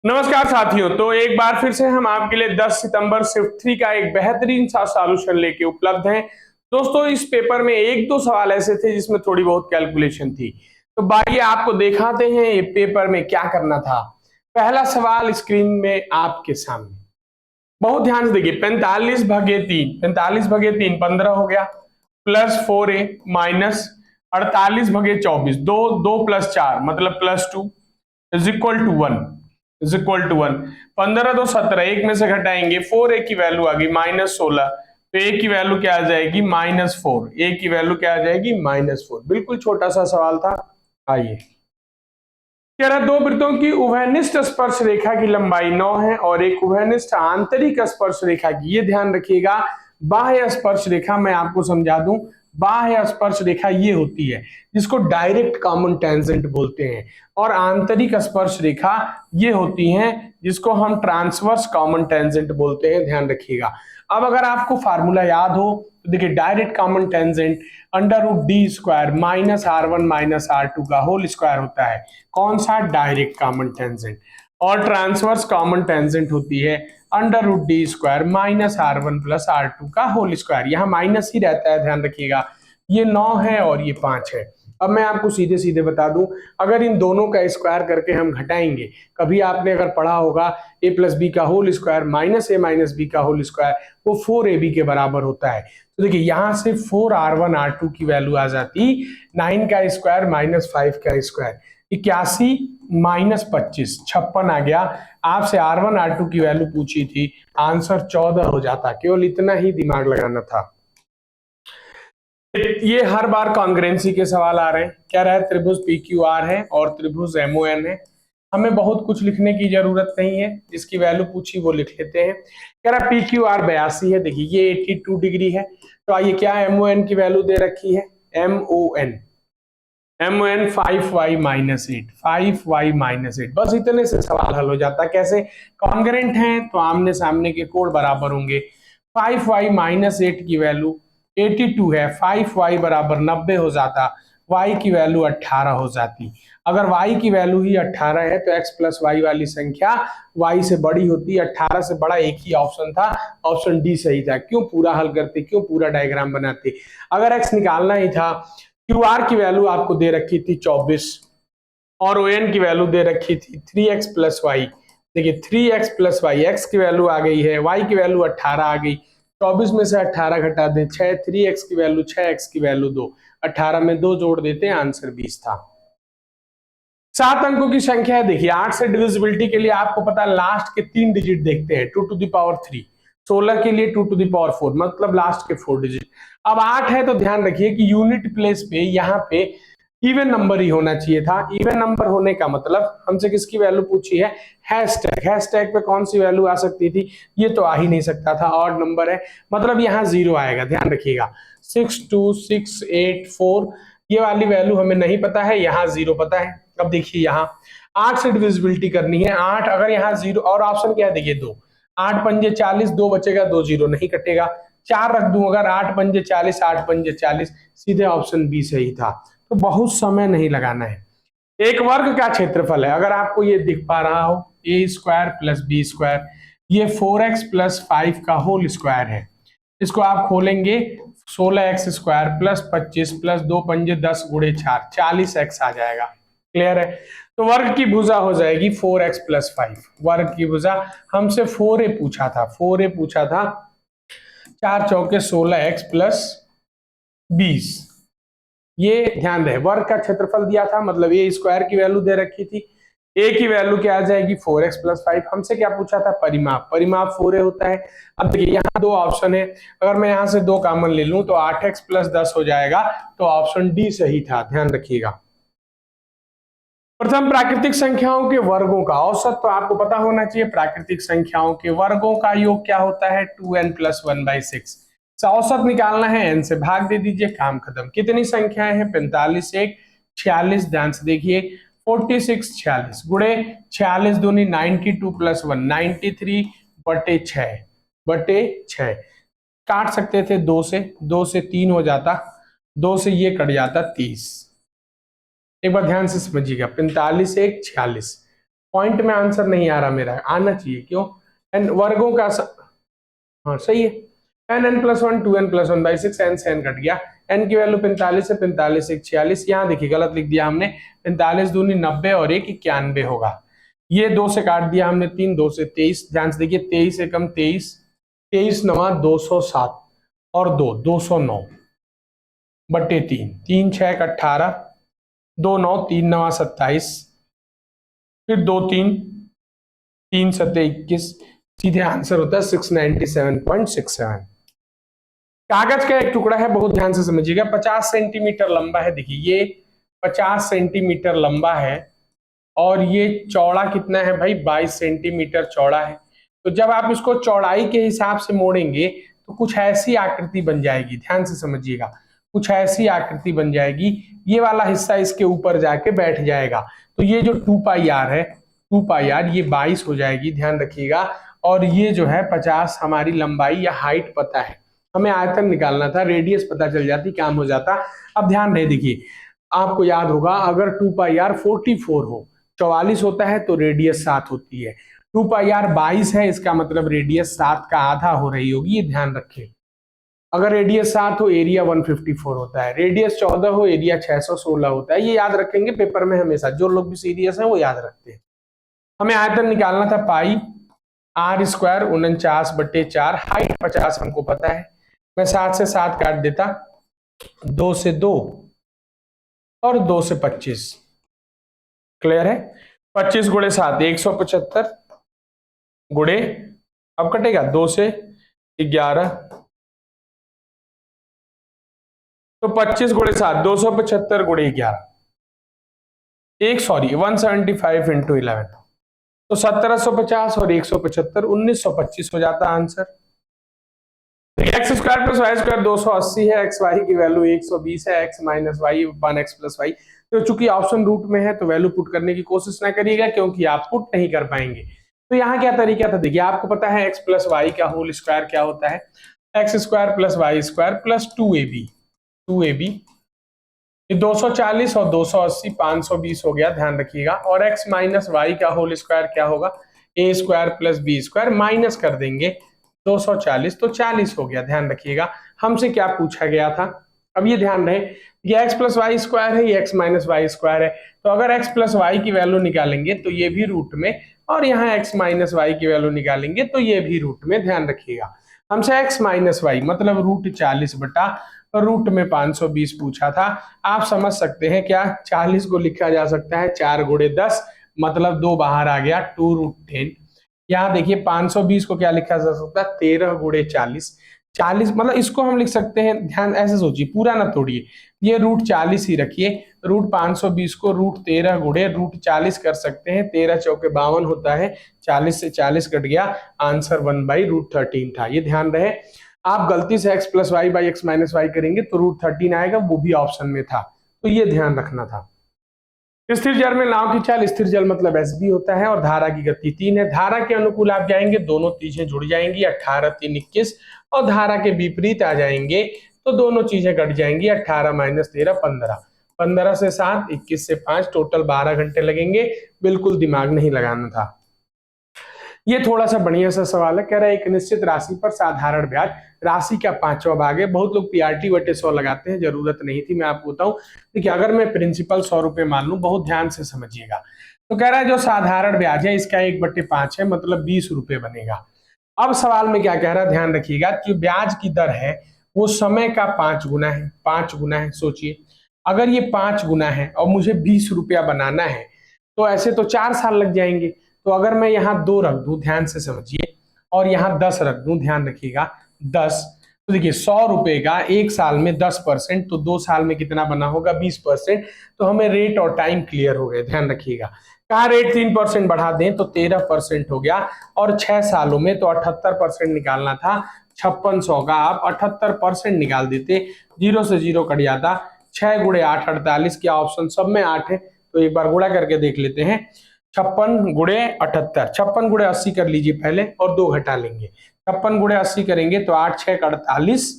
नमस्कार साथियों। तो एक बार फिर से हम आपके लिए 10 सितंबर शिफ्ट 3 का एक बेहतरीन सा सॉल्यूशन लेके उपलब्ध हैं। दोस्तों, इस पेपर में एक दो सवाल ऐसे थे जिसमें थोड़ी बहुत कैलकुलेशन थी। तो आइए आपको दिखाते हैं ये पेपर में क्या करना था। पहला सवाल स्क्रीन में आपके सामने, बहुत ध्यान से देखिए। 45/3, 45/3 15 हो गया, प्लस 4a माइनस 48/24, दो दो प्लस 4 मतलब +2 is equal to 1, is equal to 1। 15 तो 17, एक में से घटाएंगे 4a की वैल्यू आ गई -16, तो a की वैल्यू क्या आ जाएगी -4, a की वैल्यू क्या आ जाएगी -4। बिल्कुल छोटा सा सवाल था। आइए, कह रहा दो वृत्तों की उभयनिष्ठ स्पर्श रेखा की लंबाई 9 है और एक उभयनिष्ठ आंतरिक स्पर्श रेखा की, ये ध्यान रखिएगा, बाह्य स्पर्श रेखा मैं आपको समझा दूं। बाह्य स्पर्श रेखा ये होती है जिसको डायरेक्ट कॉमन टेंजेंट बोलते हैं, और आंतरिक स्पर्श रेखा ये होती हैं जिसको हम ट्रांसवर्स कॉमन टेंजेंट बोलते हैं। ध्यान रखिएगा। अब अगर आपको फार्मूला याद हो तो देखिए, direct common tangent √d² -r1 -r2 का होल स्क्वायर होता है। कौन सा? Direct common tangent. और ट्रांसवर्स कॉमन टेंजेंट होती है √d² -r1 +r2 का होल स्क्वायर। यहाँ माइनस ही रहता है, ध्यान रखिएगा। ये 9 है और ये 5 है। अब मैं आपको सीधे सीधे बता दूं, अगर इन दोनों का स्क्वायर करके हम घटाएंगे, कभी आपने अगर पढ़ा होगा a+b का होल स्क्वायर -a-b का होल स्क्वायर, वो 4ab के बराबर होता है। तो देखिए, यहां से 4r1 r2 की वैल्यू आ जाती 9 का स्क्वायर -5 का स्क्वायर, 81 -25 56 आ गया। आपसे R1 R2 की वैल्यू पूछी थी, आंसर 14 हो जाता। केवल इतना ही दिमाग लगाना था। ये हर बार कॉन्ग्रेंसी के सवाल आ रहे हैं। क्या रहा है? त्रिभुज PQR है और त्रिभुज MON है। हमें बहुत कुछ लिखने की जरूरत नहीं है, जिसकी वैल्यू पूछी वो लिख लेते हैं। कह रहा PQR 82 है, देखिए ये 82 डिग्री है। तो आइए, क्या MON की वैल्यू दे रखी है? MON 5y -8, 5y -8, बस इतने से सवाल हल हो जाता। कैसे? कॉन्ग्रेंट हैं तो आमने सामने के कोण बराबर होंगे। 5y -8 की वैल्यू 82 है, 5y बराबर 90 हो जाता, y की वैल्यू 18 हो जाती। अगर y की वैल्यू ही 18 है तो x + y वाली संख्या y से बड़ी होती। 18 से बड़ा एक ही ऑप्शन था, ऑप्शन डी सही था। क्यों पूरा हल करते, क्यों पूरा डायग्राम बनाते? अगर x निकालना ही था, QR की वैल्यू आपको दे रखी थी 24 और ON की वैल्यू दे रखी थी 3x + y। देखिए 3x + y, x की वैल्यू आ गई है, y की वैल्यू 18 आ गई। 24 में से 18 घटा दें 6, 3x की वैल्यू 6x की वैल्यू 2, 18 में 2 जोड़ देते हैं, आंसर 20 था। 7 अंकों की संख्या है। देखिए 8 से डिविजिबिलिटी के लिए आपको पता है लास्ट के 3 डिजिट देखते हैं, 2⁻3। 16 के लिए 2⁻4, मतलब लास्ट के 4 डिजिट। अब 8 है तो ध्यान रखिए कि यूनिट प्लेस पे यहाँ पे इवन नंबर ही होना चाहिए था। इवन नंबर होने का मतलब हमसे किसकी वैल्यू पूछी है? हैशटैग। हैशटैग पे कौन सी वैल्यू आ सकती थी? ये तो आ ही नहीं सकता था, ऑड नंबर है, मतलब यहाँ 0 आएगा। ध्यान रखिएगा, 6 2 6 8 4, ये वाली वैल्यू हमें नहीं पता है, यहाँ 0 पता है। अब देखिए, यहाँ 8 से डिविजिबिलिटी करनी है। 8 अगर यहाँ 0, और ऑप्शन क्या है? देखिए 2, 8 पंजे 40, 2 बचेगा, 2 0 नहीं कटेगा। 4 रख दूं अगर, 8 पंजे 40, 8 पंजे 40, सीधे ऑप्शन बी सही था। तो बहुत समय नहीं लगाना है। एक वर्ग का क्षेत्रफल है, अगर आपको ये दिख पा रहा हो, a² + b², ये 4x + 5 का होल स्क्वायर है। इसको आप खोलेंगे, 16x² + 25 + 2 पंजे 10 × 4, 40x आ जाएगा। क्लियर है? तो वर्ग की भुजा हो जाएगी 4x + 5। वर्ग की भुजा हमसे 4a पूछा था, 4a पूछा था। 4 चौके 16x + 20, ये ध्यान रहे। वर्ग का क्षेत्रफल दिया था, मतलब a² की वैल्यू दे रखी थी। a की वैल्यू क्या आ जाएगी? 4x + 5। हमसे क्या पूछा था? परिमाप। परिमाप 4a होता है। अब देखिए यहाँ 2 ऑप्शन है, अगर मैं यहाँ से 2 कॉमन ले लूं तो 8x + 10 हो जाएगा, तो ऑप्शन डी सही था। ध्यान रखिएगा। प्रथम, प्राकृतिक संख्याओं के वर्गों का औसत तो आपको पता होना चाहिए। प्राकृतिक संख्याओं के वर्गों का योग क्या होता है? 2n + 1/6। औसत निकालना है, n से भाग दे दीजिए, काम खत्म। कितनी संख्याएं हैं? 45 1 46, ध्यान से देखिए, 46 46 गुणे 46 दूनी 92 + 1 93/6 काट सकते थे 2 से, 2 से 3 हो जाता, 2 से ये कट जाता 30। एक बार ध्यान से समझिएगा, 45 1 46, पॉइंट में आंसर नहीं आ रहा मेरा, आना चाहिए, क्यों? एन वर्गों का हाँ सही है, N N plus one 2n+1/6, N से एन कट गया, एन की वैल्यू 45 है, 45 1 46, यहाँ देखिए गलत लिख दिया हमने, 45 दूनी 90 और 1 91 होगा। ये 2 से काट दिया हमने 3, 2 से 23, ध्यान से देखिए 23 एकम 23, 23 नवा 207 और 2 209 बट्टे 3, 3 6 18, 2 9 3 9 27, फिर 2 3 3 7 21, सीधे आंसर होता है 697.67। कागज का एक टुकड़ा है, बहुत ध्यान से समझिएगा, 50 सेंटीमीटर लंबा है। देखिए ये 50 सेंटीमीटर लंबा है और ये चौड़ा कितना है भाई, 22 सेंटीमीटर चौड़ा है। तो जब आप इसको चौड़ाई के हिसाब से मोड़ेंगे तो कुछ ऐसी आकृति बन जाएगी, ध्यान से समझिएगा, कुछ ऐसी आकृति बन जाएगी, ये वाला हिस्सा इसके ऊपर जाके बैठ जाएगा। तो ये जो 2πr है, 2πr ये 22 हो जाएगी, ध्यान रखिएगा। और ये जो है 50 हमारी लंबाई या हाइट पता है, हमें आयतन निकालना था, रेडियस पता चल जाती, काम हो जाता। अब ध्यान रहे, देखिए आपको याद होगा अगर 2πr 44 हो, 44 होता है तो रेडियस 7 होती है, 2πr 22 है, इसका मतलब रेडियस 7 का आधा हो रही होगी, ये ध्यान रखें। अगर रेडियस 7 हो एरिया 154 होता है, रेडियस 14 हो एरिया 616 होता है, ये याद रखेंगे पेपर में हमेशा, जो लोग भी सीरियस हैं वो याद रखते हैं। हमें आयतन निकालना था, पाई r स्क्वायर 49/4, हाइट 50 हमको पता है, मैं 7 से 7 काट देता, 2 से 2 और 2 से 25, क्लियर है? 25 गुणे 7 175 गुणे, अब कटेगा 2 से 11, तो 25 गुणे 7 275 गुणे 11, 175 इंटू 11, तो 1750 और 175 1925 हो जाता answer. X square plus Y square 280 है, एक्स वाई की वैल्यू 120 है, X minus Y 1x plus Y. तो चूंकि ऑप्शन रूट में है तो वैल्यू पुट करने की कोशिश ना करिएगा, क्योंकि आप पुट नहीं कर पाएंगे। तो यहाँ क्या तरीका था, देखिए आपको पता है एक्स प्लस वाई का होल स्क्वायर क्या होता है, X square plus Y square plus 2ab, ये 240 और 280 520 हो गया, ध्यान रखिएगा। और x माइनस वाई का होल स्क्वायर क्या होगा, a square plus b square, minus कर देंगे 240 तो 40 हो गया, ध्यान रखिएगा। हमसे क्या पूछा गया था, अब ये ध्यान रहे, ये x प्लस वाई स्क्वायर है, ये x माइनस वाई स्क्वायर है, तो अगर x प्लस वाई की वैल्यू निकालेंगे तो ये भी रूट में, और यहाँ x माइनस वाई की वैल्यू निकालेंगे तो ये भी रूट में, ध्यान रखिएगा। हमसे x माइनस वाई मतलब रूट 40 बटा रूट में 520 पूछा था। आप समझ सकते हैं क्या, 40 को लिखा जा सकता है 4 गुणे 10, मतलब 2 बाहर आ गया 2√10। यहाँ देखिए 520 को क्या लिखा जा सकता है, 13 गुणे 40, 40 मतलब इसको हम लिख सकते हैं, ध्यान ऐसे सोचिए, पूरा ना तोड़िए, ये रूट 40 ही रखिए, रूट 520 को रूट 13 गुणे रूट 40 कर सकते हैं, 13 चौके 52 होता है, 40 से 40 कट गया, आंसर 1/√13 था। ये ध्यान रहे, आप गलती से x plus Y by X minus Y करेंगे तो √13 आएगा, वो भी ऑप्शन में था, तो ये ध्यान रखना था। स्थिर जल में नाव की चाल, स्थिर जल मतलब SB होता है, और धारा की गति 3 है। धारा के अनुकूल आप जाएंगे, दोनों चीजें जुड़ जाएंगी, 18 3 21, और धारा के विपरीत आ जाएंगे तो दोनों चीजें कट जाएंगी, 18 माइनस 13 15, 15 से 7 21 से 5, टोटल 12 घंटे लगेंगे, बिल्कुल दिमाग नहीं लगाना था। ये थोड़ा सा बढ़िया सा सवाल है, कह रहा है एक निश्चित राशि पर साधारण ब्याज राशि का 5वां भाग है। बहुत लोग PRT बटे 100 लगाते हैं, जरूरत नहीं थी, मैं आपको बताऊं। देखिए अगर मैं प्रिंसिपल 100 रुपए मान लूं, बहुत ध्यान से समझिएगा, तो कह रहा है जो साधारण ब्याज है इसका 1/5 है, मतलब 20 रुपए बनेगा। अब सवाल में क्या कह रहा है, ध्यान रखिएगा कि ब्याज की दर है वो समय का 5 गुना है, 5 गुना है। सोचिए अगर ये 5 गुना है और मुझे 20 रुपया बनाना है, तो ऐसे तो 4 साल लग जाएंगे। तो अगर मैं यहाँ 2 रख दूं, ध्यान से समझिए, और यहाँ 10 रख दूं, ध्यान रखिएगा 10, तो देखिए 100 रुपए का 1 साल में 10%, तो 2 साल में कितना बना होगा 20%। तो हमें रेट और टाइम क्लियर हो गए, ध्यान रखिएगा। कहा रेट 3% बढ़ा दें तो 13% हो गया, और 6 सालों में तो 78% निकालना था, 5600 का आप 78% निकाल देते, 0 से 0 कट जाता, 6 गुणे 8 48, क्या ऑप्शन सब में 8 है, तो एक बार गुणा करके देख लेते हैं, 56 गुणे 78, 56 गुणे 80 कर लीजिए पहले, और 2 घटा लेंगे, 56 गुणे 80 करेंगे तो 8 6 48,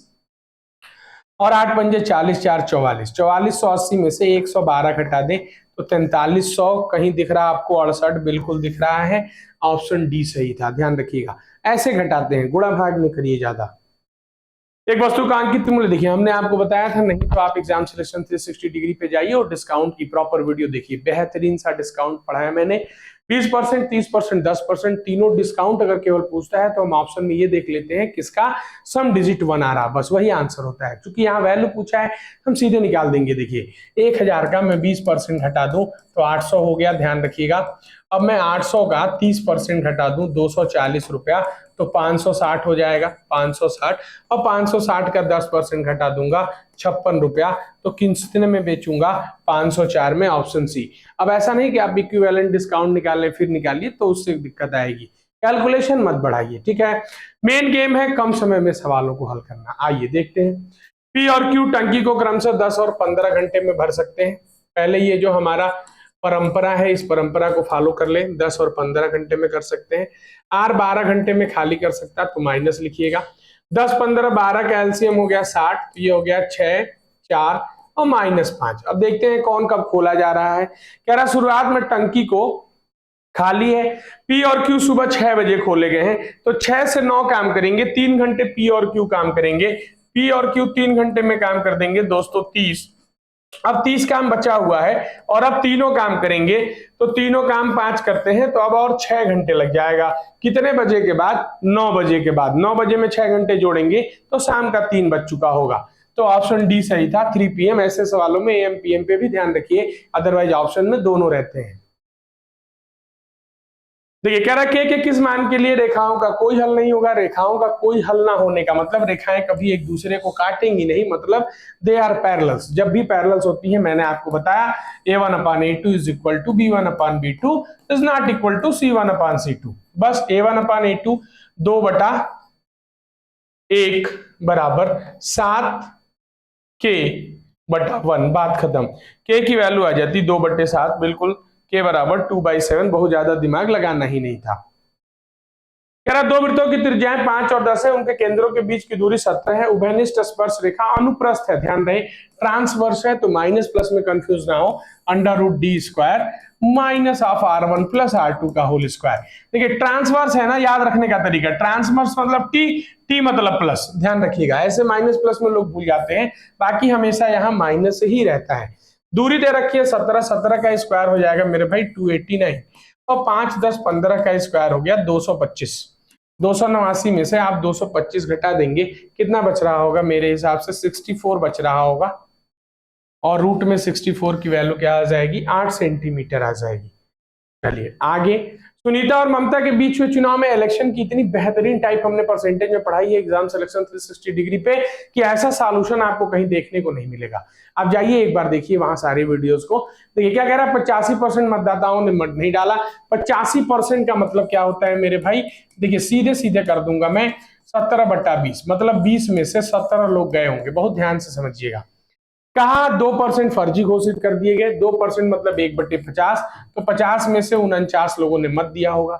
और 8 पंजे 40 4 44, 4480 में से 112 घटा दें तो 4300 कहीं दिख रहा आपको 68 बिल्कुल दिख रहा है, ऑप्शन डी सही था, ध्यान रखिएगा। ऐसे घटाते हैं, गुणा भाग में करिए ज्यादा। एक वस्तु का अंकित मूल्य देखिए, हमने आपको बताया था, नहीं तो आप एग्जाम सिलेक्शन 360 डिग्री पे जाइए और डिस्काउंट की प्रॉपर वीडियो देखिए, बेहतरीन सा डिस्काउंट पढ़ाया मैंने। 20%, 30%, 10%, तीनों डिस्काउंट अगर केवल पूछता है तो हम ऑप्शन में ये देख लेते हैं किसका सम डिजिट 1 आ रहा, बस वही आंसर होता है। क्योंकि यहाँ वैल्यू पूछा है हम सीधे निकाल देंगे। देखिए 1000 का मैं 20% घटा दूं तो 800 हो गया, ध्यान रखिएगा। अब मैं 800 का 30% घटा दूं 240 रुपया, तो 560 हो जाएगा, 560। और 560 का 10% घटा दूंगा 56 रुपया, तो कितने में बेचूंगा, 504 में, ऑप्शन सी। अब ऐसा नहीं कि आप इक्विवेलेंट डिस्काउंट निकालें फिर निकालिए, तो उससे दिक्कत आएगी, कैलकुलेशन मत बढ़ाइए, ठीक है। मेन गेम है कम समय में सवालों को हल करना। आइए देखते हैं। पी और क्यू टंकी को क्रमशः 10 और 15 घंटे में भर सकते हैं। पहले ये जो हमारा परंपरा है, इस परंपरा को फॉलो कर ले, 10 और 15 घंटे में कर सकते हैं। आर 12 घंटे में खाली कर सकता है, तो माइनस लिखिएगा। 10, 15, 12 का एलसीएम हो गया 60, ये हो गया 6, 4 और -5। अब देखते हैं कौन कब खोला जा रहा है। कह रहा शुरुआत में टंकी को खाली है, पी और क्यू सुबह 6 बजे खोले गए हैं, तो 6 से 9 काम करेंगे, 3 घंटे पी और क्यू काम करेंगे। पी और क्यू 3 घंटे में काम कर देंगे दोस्तों 30। अब 30 काम बचा हुआ है और अब तीनों काम करेंगे, तो तीनों काम 5 करते हैं, तो अब और 6 घंटे लग जाएगा। कितने बजे के बाद, 9 बजे के बाद। 9 बजे में 6 घंटे जोड़ेंगे तो शाम का 3 बज चुका होगा, तो ऑप्शन डी सही था, 3 PM। ऐसे सवालों में AM PM पे भी ध्यान रखिए, अदरवाइज ऑप्शन में दोनों रहते हैं। देखिए कह रहा के किस मान के लिए रेखाओं का कोई हल नहीं होगा। रेखाओं का कोई हल ना होने का मतलब रेखाएं कभी एक दूसरे को काटेंगी नहीं, मतलब दे आर पैरेलल्स। जब भी पैरेलल्स होती है, मैंने आपको बताया A1/A2 is equal to B1/B2 is not equal to C1/C2। बस A1/A2 2/1 बराबर 7K/1, बात खत्म। K की वैल्यू आ जाती 2/7, बिल्कुल के बराबर 2/7, बहुत ज्यादा दिमाग लगाना ही नहीं था। कह रहा दो वृत्तों की त्रिज्याएं 5 और 10 है, उनके केंद्रों के बीच की दूरी 17 है। उभयनिष्ठ स्पर्श रेखा अनुप्रस्थ है, ध्यान रहे ट्रांसवर्स है, तो माइनस प्लस में कंफ्यूज ना हो, √D² minus of R1 plus R2 का होल स्क्वायर। देखिए ट्रांसवर्स है ना, याद रखने का तरीका, ट्रांसवर्स मतलब T मतलब प्लस, ध्यान रखिएगा। ऐसे माइनस प्लस में लोग भूल जाते हैं, बाकी हमेशा यहाँ माइनस ही रहता है। दूरी दे रखी है 17, 17 का स्क्वायर हो जाएगा मेरे भाई 289, और 5, 10, 15 का स्क्वायर हो गया 225। 289 में से आप 225 घटा देंगे, कितना बच रहा होगा, मेरे हिसाब से 64 बच रहा होगा, और रूट में 64 की वैल्यू क्या आ जाएगी, 8 सेंटीमीटर आ जाएगी। चलिए आगे। सुनीता और ममता के बीच हुए चुनाव में इलेक्शन की इतनी बेहतरीन टाइप हमने परसेंटेज में पढ़ाई है एग्जाम सिलेक्शन 360 डिग्री पे, कि ऐसा सॉल्यूशन आपको कहीं देखने को नहीं मिलेगा। आप जाइए एक बार देखिए वहां सारे वीडियोस को। देखिए क्या कह रहा है, 85% मतदाताओं ने मत नहीं डाला। 85% का मतलब क्या होता है मेरे भाई, देखिए सीधे सीधे कर दूंगा मैं, 17/20, मतलब 20 में से 17 लोग गए होंगे, बहुत ध्यान से समझिएगा। कहा 2% फर्जी घोषित कर दिए गए, 2% मतलब 1/50, तो 50 में से 49 लोगों ने मत दिया होगा।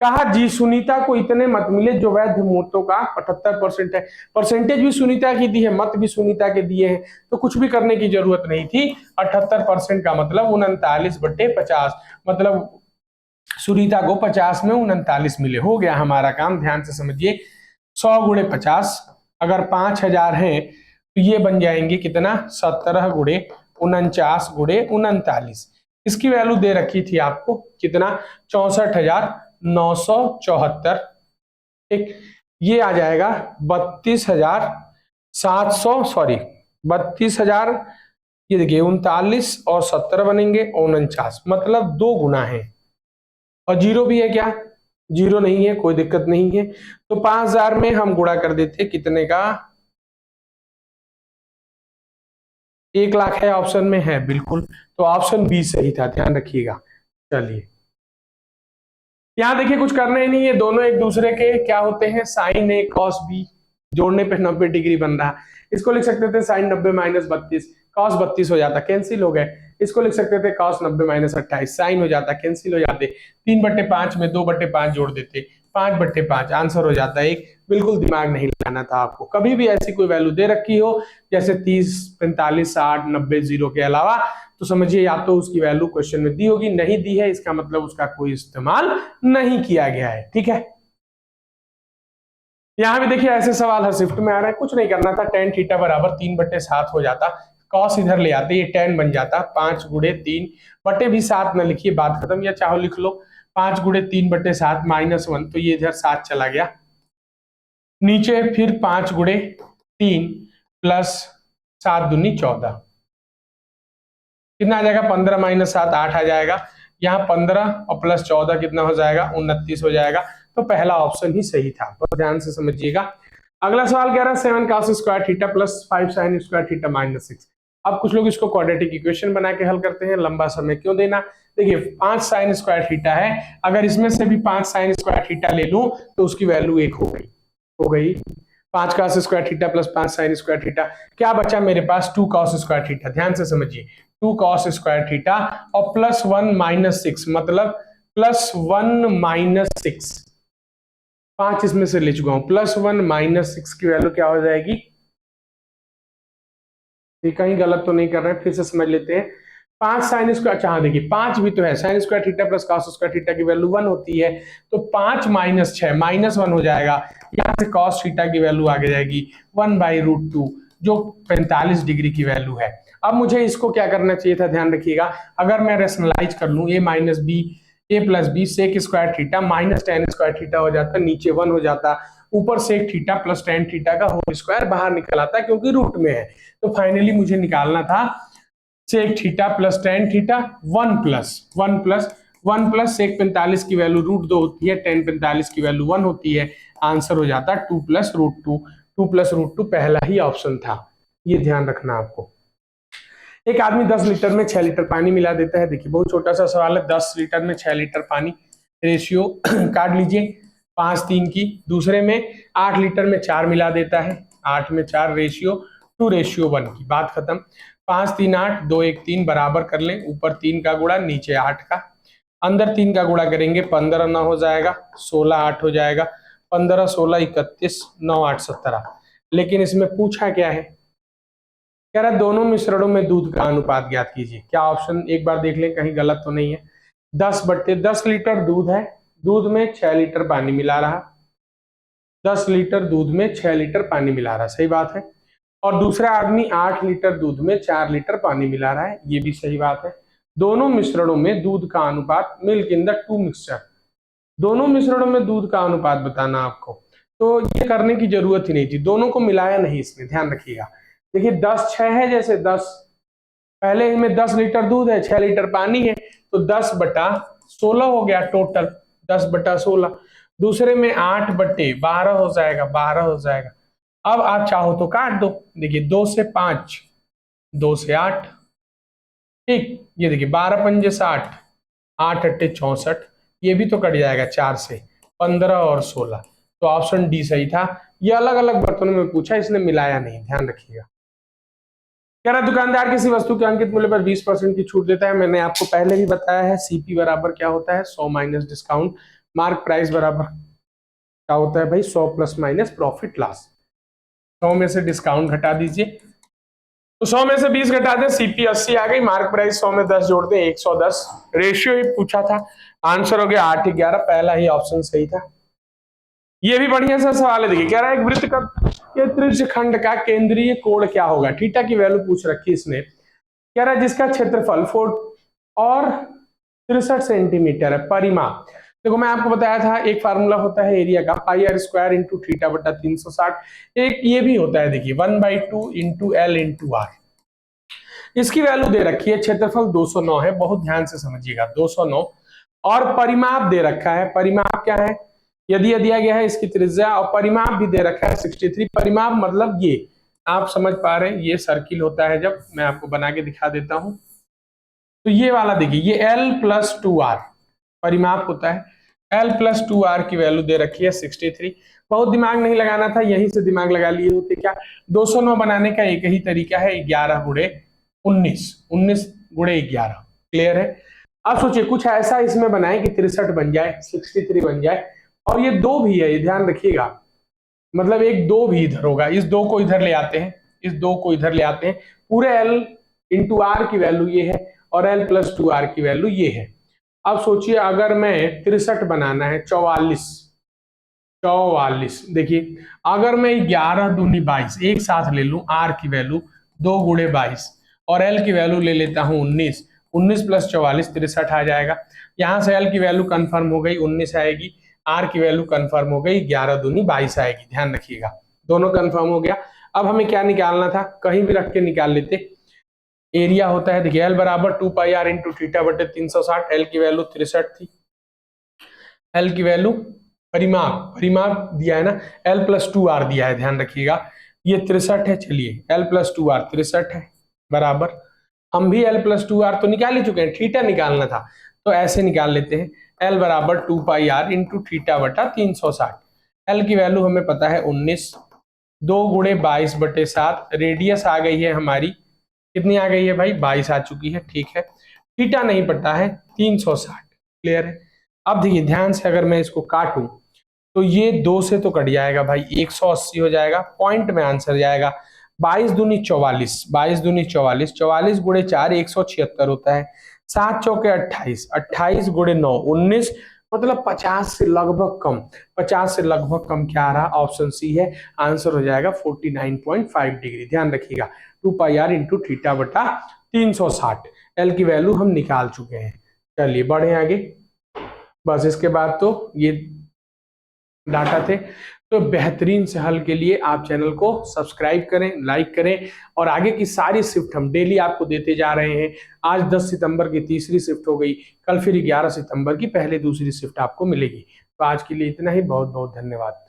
कहा जी सुनीता को इतने मत मिले जो वैध मतों का 78% है, परसेंटेज भी सुनीता की दी है, मत भी सुनीता के दिए हैं, तो कुछ भी करने की जरूरत नहीं थी। 78% का मतलब 39/50, मतलब सुनीता को 50 में 39 मिले, हो गया हमारा काम। ध्यान से समझिए, 100 × 50, अगर 5000 है तो ये बन जाएंगे कितना, 17 × 49 × 39। इसकी वैल्यू दे रखी थी आपको कितना, 64,974। ठीक, ये आ जाएगा 32,700, सॉरी 32,000, ये देखिए 39 और 70 बनेंगे 49, मतलब 2 गुना है। और जीरो भी है क्या, जीरो नहीं है, कोई दिक्कत नहीं है। तो 5000 में हम गुणा कर देते कितने का, 1 लाख है, ऑप्शन में है बिल्कुल, तो ऑप्शन बी सही था, ध्यान रखिएगा। चलिए यहां देखिए कुछ करना ही नहीं है, दोनों एक दूसरे के क्या होते हैं, साइन ए कॉस बी, जोड़ने पे 90 डिग्री बन रहा। इसको लिख सकते थे साइन 90 - 32, कॉस 32 हो जाता, कैंसिल हो गए। इसको लिख सकते थे कॉस 90 - 28, साइन हो जाता, कैंसिल हो जाते। 3/5 में 2/5 जोड़ देते, 5/5 आंसर हो जाता है एक। बिल्कुल दिमाग नहीं लगाना था आपको। कभी भी ऐसी कोई वैल्यू दे रखी हो जैसे 30, 45, 60, 90 जीरो के अलावा, तो समझिए या तो उसकी वैल्यू क्वेश्चन में दी होगी, नहीं दी है इसका मतलब उसका कोई इस्तेमाल नहीं किया गया है। ठीक है, यहां भी देखिए ऐसे सवाल हर शिफ्ट में आ रहे हैं। कुछ नहीं करना था, tan थीटा बराबर 3/7 हो जाता, कॉस इधर ले आते, ये tan बन जाता 5 गुणे 3 बटे भी 7 न लिखिए, बात खत्म, या चाहो लिख लो 5 गुणे 3/7 -1, तो ये इधर 7 चला गया, नीचे फिर 5 गुणे 3 प्लस 7 दूनी 14, कितना आ जाएगा 15 - 7 8 आ जाएगा, यहाँ 15 और प्लस 14 कितना हो जाएगा 29 हो जाएगा। तो पहला ऑप्शन ही सही था, तो ध्यान से समझिएगा। अगला सवाल कह रहा है 7 cos square theta plus 5 sin square theta -6। अब कुछ लोग इसको क्वाड्रेटिक इक्वेशन बना के हल करते हैं, लंबा समय क्यों देना। देखिए 5 sin स्क्वायर थीटा है, अगर इसमें से भी 5 sin स्क्वायर थीटा ले लूं तो उसकी वैल्यू 1 हो गई 5 cos square theta plus 5 sin square theta, क्या बचा मेरे पास 2 cos स्क्वायर थीटा। ध्यान से समझिए 2 cos स्क्वायर थीटा और प्लस 1 - 6 मतलब प्लस 1 - 6, 5 इसमें से ले चुका हूं, +1 - 6 की वैल्यू क्या हो जाएगी। ये कहीं गलत तो नहीं कर रहे हैं, फिर से समझ लेते हैं। 5 sin स्क्वायर, अच्छा हाँ देखिए 5 भी तो है, sin square theta plus cos square theta की वैल्यू 1 होती है, तो 5 - 6 -1 हो जाएगा, यहाँ से cos थीटा की वैल्यू आगे जाएगी 1/√2 जो 45 डिग्री की वैल्यू है। अब मुझे इसको क्या करना चाहिए था, ध्यान रखिएगा, अगर मैं रेशनलाइज कर लूं a - b a plus B sec square theta minus tan square theta हो जाता, नीचे 1 हो जाता, ऊपर sec theta plus tan theta का होल स्क्वायर बाहर निकल आता क्योंकि रूट में है। तो फाइनली मुझे निकालना था sec theta plus tan theta 1 plus sec 45 की वैल्यू √2 होती है, tan 45 की वैल्यू 1 होती है, आंसर हो जाता 2 + √2। 2 + √2 पहला ही ऑप्शन था, ये ध्यान रखना आपको। एक आदमी 10 लीटर में 6 लीटर पानी मिला देता है। देखिए बहुत छोटा सा सवाल है, 10 लीटर में 6 लीटर पानी, रेशियो काट लीजिए 5:3 की। दूसरे में 8 लीटर में 4 मिला देता है, 8 में 4 रेशियो 2:1 की, बात खत्म। 5 3 8 2 1 3 बराबर कर लें, ऊपर 3 का गुणा नीचे 8 का, अंदर 3 का गुणा करेंगे 15 9 हो जाएगा, 16 8 हो जाएगा, 15 16 31 9 8 17। लेकिन इसमें पूछा क्या है, कह रहा है दोनों मिश्रणों में दूध का अनुपात ज्ञात कीजिए। क्या ऑप्शन एक बार देख लें कहीं गलत तो नहीं है। 10/10 लीटर दूध है, दूध में 6 लीटर पानी मिला रहा, 10 लीटर दूध में 6 लीटर पानी मिला रहा, सही बात है। और दूसरा आदमी 8 लीटर दूध में 4 लीटर पानी मिला रहा है, ये भी सही बात है। दोनों मिश्रणों में दूध का अनुपात, milk in the two mixture, दोनों मिश्रणों में दूध का अनुपात बताना आपको, तो ये करने की जरूरत ही नहीं थी, दोनों को मिलाया नहीं इसमें, ध्यान रखिएगा। देखिए 10 6 है, जैसे 10 पहले इनमें 10 लीटर दूध है 6 लीटर पानी है, तो 10/16 हो गया टोटल, 10/16। दूसरे में 8/12 हो जाएगा, 12 हो जाएगा। अब आप चाहो तो काट दो, देखिए 2 से 5 2 से 8, ठीक, ये देखिए 12 पंजे 60 8 अट्टे 64, ये भी तो कट जाएगा 4 से 15 और 16, तो ऑप्शन डी सही था। ये अलग अलग बर्तनों में पूछा, इसने मिलाया नहीं, ध्यान रखिएगा। कह रहा दुकानदार किसी वस्तु के अंकित मूल्य पर 20% की छूट देता है। मैंने आपको पहले भी बताया है सीपी बराबर क्या होता है, 100 माइनस डिस्काउंट। मार्क प्राइस बराबर क्या होता है भाई, 100 प्लस माइनस प्रॉफिट लॉस। 100 में से डिस्काउंट घटा दीजिए, तो 100 में से 20 घटा दें, सीपी 80 आ गई, मार्क प्राइस 100 में 10 जोड़ दें 110। रेशियो ही पूछा था, आंसर हो गया 8 11, पहला ही ऑप्शन सही था। ये भी बढ़िया सा सवाल है, देखिए कह रहा है एक वृत्त का के त्रिज्य खंड का केंद्रीय कोण क्या होगा। थीटा की वैल्यू पूछ रखी इसने, कह रहा है जिसका क्षेत्रफल 4 और 63 सेंटीमीटर है, परिमाप। देखो मैं आपको बताया था एक फार्मूला होता है एरिया का, πr² इंटू थीटा बटा 360, एक ये भी होता है देखिए 1/2 इंटू L इंटू R। इसकी वैल्यू दे रखी है, क्षेत्रफल 209 है, बहुत ध्यान से समझिएगा 209, और परिमाप दे रखा है, परिमाप क्या है, यदि दिया गया है इसकी त्रिज्या, और परिमाप भी दे रखा है 63। परिमाप मतलब ये आप समझ पा रहे हैं, ये सर्किल होता है, जब मैं आपको बना के दिखा देता हूं, तो ये वाला देखिए ये L+2R परिमाप होता है, L+2R की वैल्यू दे रखी है 63। बहुत दिमाग नहीं लगाना था, यहीं से दिमाग लगा लिए होते। क्या 209 बनाने का एक ही तरीका है, 11 गुणे 19, 19 गुणे 11, क्लियर है। अब सोचिए कुछ ऐसा इसमें बनाए कि 63 बन जाए, 63 बन जाए, और ये 2 भी है, ये ध्यान रखिएगा, मतलब एक 2 भी इधर होगा, इस 2 को इधर ले आते हैं, इस 2 को इधर ले आते हैं, पूरे L इंटू आर की वैल्यू ये है और L प्लस 2R की वैल्यू ये है। अब सोचिए अगर मैं 63 बनाना है, 44, देखिए अगर मैं 11 दूनी 22 एक साथ ले लूं, R की वैल्यू 2 गुणे 22 और L की वैल्यू ले लेता हूं 19 प्लस 44 63 आ जाएगा। यहां से L की वैल्यू कंफर्म हो गई 19 आएगी, R की वैल्यू कंफर्म हो गई 11 दूनी 22 आएगी, ध्यान रखिएगा दोनों कंफर्म हो गया। अब हमें क्या निकालना था, कहीं भी रख के निकाल लेते, एरिया होता है, देखिए L बराबर 2 पाई R इंटू थीटा बटे 360, L की वैल्यू 63 थी, L की वैल्यू परिमाप दिया है ना, L प्लस 2R दिया है, ध्यान रखिएगा ये 63 है, चलिए L प्लस 2R 63 है बराबर, हम भी L प्लस 2R तो निकाल ही चुके हैं, थीटा निकालना था तो ऐसे निकाल लेते हैं, L बराबर 2 पाई R इंटू थीटा बटा 360, L की वैल्यू हमें पता है 19, 2 गुणे 22 बटे 7, रेडियस आ गई है हमारी, कितनी आ गई है भाई 22 आ चुकी है, ठीक है, थीटा नहीं पता है 360, क्लियर है। अब देखिए ध्यान से अगर मैं इसको काटूं तो ये 2 से तो कट जाएगा भाई, 180 हो जाएगा, पॉइंट में आंसर जाएगा, 22 दूनी 44, 22 दूनी 44, 44 गुणे 4 176 होता है, 7 चौके 28, 28 गुणे 9 19, मतलब 50 से लगभग कम, 50 से लगभग कम क्या आ रहा, ऑप्शन सी है, आंसर हो जाएगा 49.5 डिग्री, ध्यान रखिएगा 2 पाई आर इंटू थीटा बटा 360, एल की वैल्यू हम निकाल चुके हैं। चलिए बढ़े आगे, बस इसके बाद तो ये डाटा थे। तो बेहतरीन से हल के लिए आप चैनल को सब्सक्राइब करें, लाइक करें, और आगे की सारी शिफ्ट हम डेली आपको देते जा रहे हैं। आज 10 सितंबर की तीसरी शिफ्ट हो गई, कल फिर 11 सितंबर की पहले दूसरी शिफ्ट आपको मिलेगी। तो आज के लिए इतना ही, बहुत बहुत धन्यवाद।